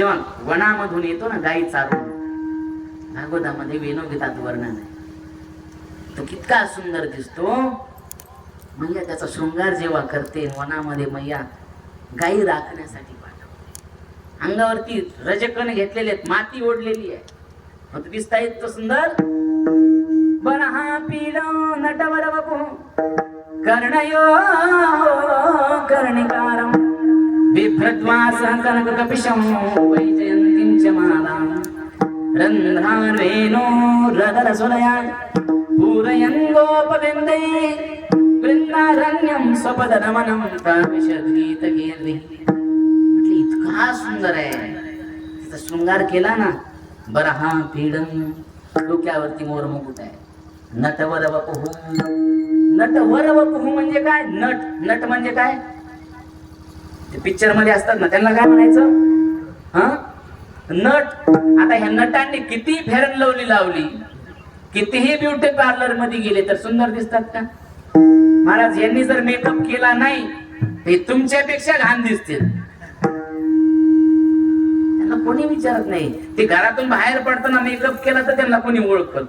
जेव्हा वनामधून येतो ना गाई चारून, भागवतामध्ये वेणुगीतात वर्णन आहे, तो कितका सुंदर दिसतो. मैया त्याचा शृंगार जेव्हा करते वनामध्ये, मैया गाई राखण्यासाठी पाठवते. अंगावरती रजकण घेतलेले आहेत, माती ओढलेली आहे, मग दिसता येत तो सुंदर. बरहा पीलो नटवर वपु कर्णयो कर्णिकारं बिभ्रद्वास कनककपिशं वैजयन्तीं च मालां रन्ध्रार्वेणो रदरसुलया पूरयन् गोपवृन्दै वृन्दारण्यं स्वपदनमनं ताविशद्गीतगीर्ति. म्हटलं इतका सुंदर आहे, तिचा शृंगार केला ना. बरहा पीडम, डोक्यावरती मोर मुकुट आहे. नटवर वपुः, नटवर वपुः म्हणजे काय? नट. नट म्हणजे काय? ते पिक्चर मध्ये असतात ना, त्यांना काय म्हणायचं? हा, नट. आता ह्या नटांनी किती फेरन लवली लावली, कितीही ब्युटी पार्लर मध्ये गेले तर सुंदर दिसतात का? महाराज, यांनी जर मेकअप केला नाही ते तुमच्यापेक्षा घाण दिसतील. त्यांना कोणी विचारत नाही. ते घरातून बाहेर पडताना मेकअप केला तर त्यांना कोणी ओळखत.